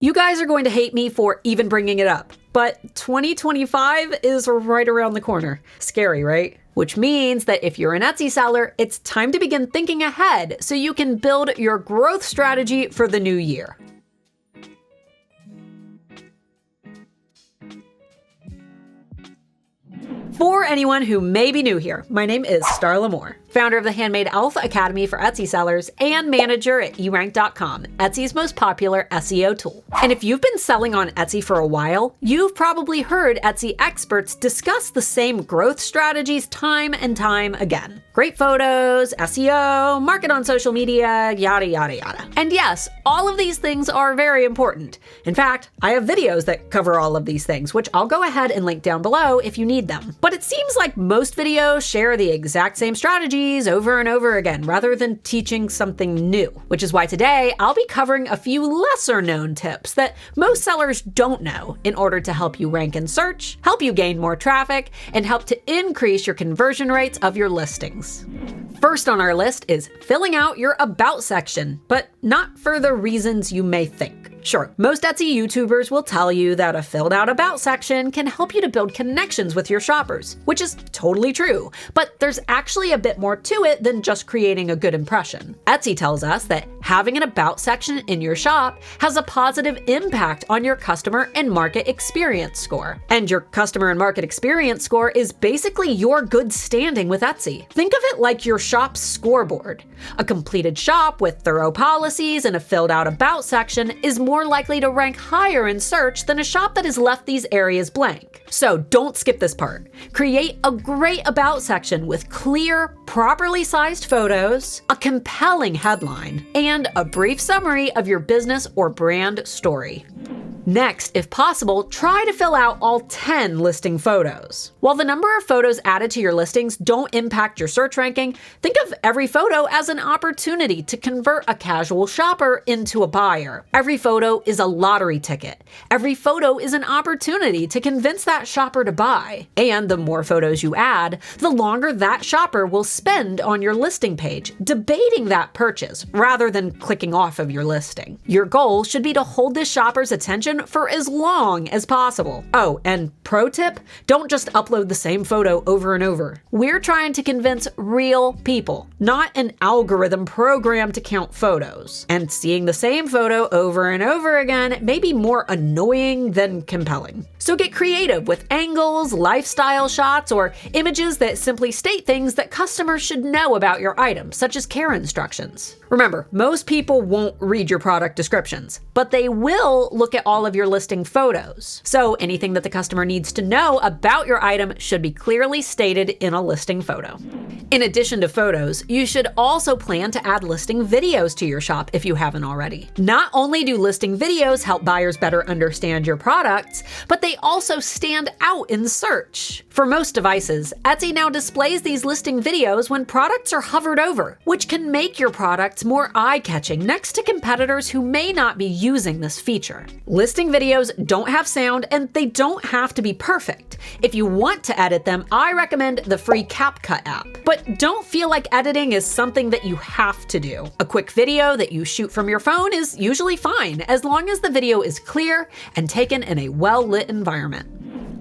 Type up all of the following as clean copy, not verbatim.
You guys are going to hate me for even bringing it up, but 2025 is right around the corner. Scary, right? Which means that if you're an Etsy seller, it's time to begin thinking ahead so you can build your growth strategy for the new year. For anyone who may be new here, my name is Starla Moore, founder of the Handmade Alpha Academy for Etsy sellers and manager at erank.com, Etsy's most popular SEO tool. And if you've been selling on Etsy for a while, you've probably heard Etsy experts discuss the same growth strategies time and time again. Great photos, SEO, market on social media, yada, yada, yada. And yes, all of these things are very important. In fact, I have videos that cover all of these things, which I'll go ahead and link down below if you need them. But it seems like most videos share the exact same strategies over and over again, rather than teaching something new. Which is why today I'll be covering a few lesser known tips that most sellers don't know in order to help you rank in search, help you gain more traffic, and help to increase your conversion rates of your listings. First on our list is filling out your About section, but not for the reasons you may think. Sure, most Etsy YouTubers will tell you that a filled out About section can help you to build connections with your shoppers, which is totally true, but there's actually a bit more to it than just creating a good impression. Etsy tells us that having an About section in your shop has a positive impact on your customer and market experience score. And your customer and market experience score is basically your good standing with Etsy. Think of it like your shop's scoreboard. A completed shop with thorough policies and a filled out About section is more likely to rank higher in search than a shop that has left these areas blank. So don't skip this part. Create a great About section with clear, properly sized photos, a compelling headline, and a brief summary of your business or brand story. Next, if possible, try to fill out all 10 listing photos. While the number of photos added to your listings don't impact your search ranking, think of every photo as an opportunity to convert a casual shopper into a buyer. Every photo is a lottery ticket. Every photo is an opportunity to convince that shopper to buy. And the more photos you add, the longer that shopper will spend on your listing page, debating that purchase rather than clicking off of your listing. Your goal should be to hold this shopper's attention for as long as possible. Oh, and pro tip, don't just upload the same photo over and over. We're trying to convince real people, not an algorithm programmed to count photos. And seeing the same photo over and over again may be more annoying than compelling. So get creative with angles, lifestyle shots, or images that simply state things that customers should know about your item, such as care instructions. Remember, most people won't read your product descriptions, but they will look at all of your listing photos. So anything that the customer needs to know about your item should be clearly stated in a listing photo. In addition to photos, you should also plan to add listing videos to your shop if you haven't already. Not only do listing videos help buyers better understand your products, but they also stand out in search. For most devices, Etsy now displays these listing videos when products are hovered over, which can make your products more eye-catching next to competitors who may not be using this feature. Listing videos don't have sound and they don't have to be perfect. If you want to edit them, I recommend the free CapCut app. But don't feel like editing is something that you have to do. A quick video that you shoot from your phone is usually fine, as long as the video is clear and taken in a well-lit environment.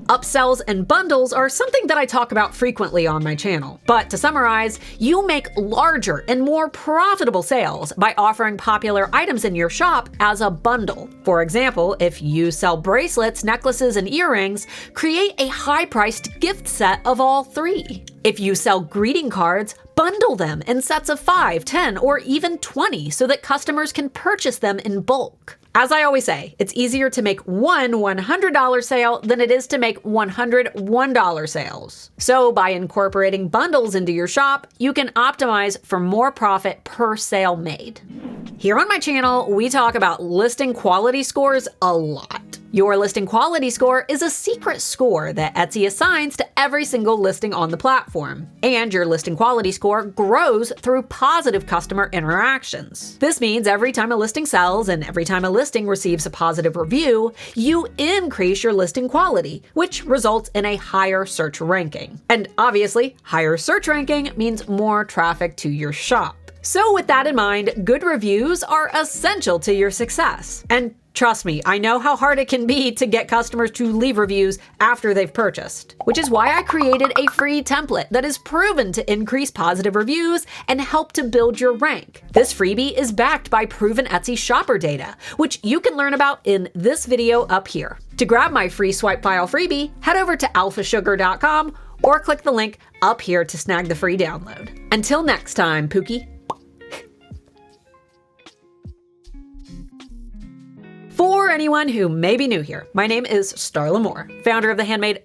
Upsells and bundles are something that I talk about frequently on my channel. But to summarize, you make larger and more profitable sales by offering popular items in your shop as a bundle. For example, if you sell bracelets, necklaces, and earrings, create a high-priced gift set of all three. If you sell greeting cards, bundle them in sets of 5, 10, or even 20 so that customers can purchase them in bulk. As I always say, it's easier to make one $100 sale than it is to make 100 $1 sales. So by incorporating bundles into your shop, you can optimize for more profit per sale made. Here on my channel, we talk about listing quality scores a lot. Your listing quality score is a secret score that Etsy assigns to every single listing on the platform. And your listing quality score grows through positive customer interactions. This means every time a listing sells and every time a listing receives a positive review, you increase your listing quality, which results in a higher search ranking. And obviously, higher search ranking means more traffic to your shop. So with that in mind, good reviews are essential to your success. And Trust me, I know how hard it can be to get customers to leave reviews after they've purchased, which is why I created a free template that is proven to increase positive reviews and help to build your rank. This freebie is backed by proven Etsy shopper data, which you can learn about in this video up here. To grab my free swipe file freebie, head over to alphasugar.com or click the link up here to snag the free download. Until next time, Pookie. For anyone who may be new here, my name is Starla Moore, founder of the Handmade...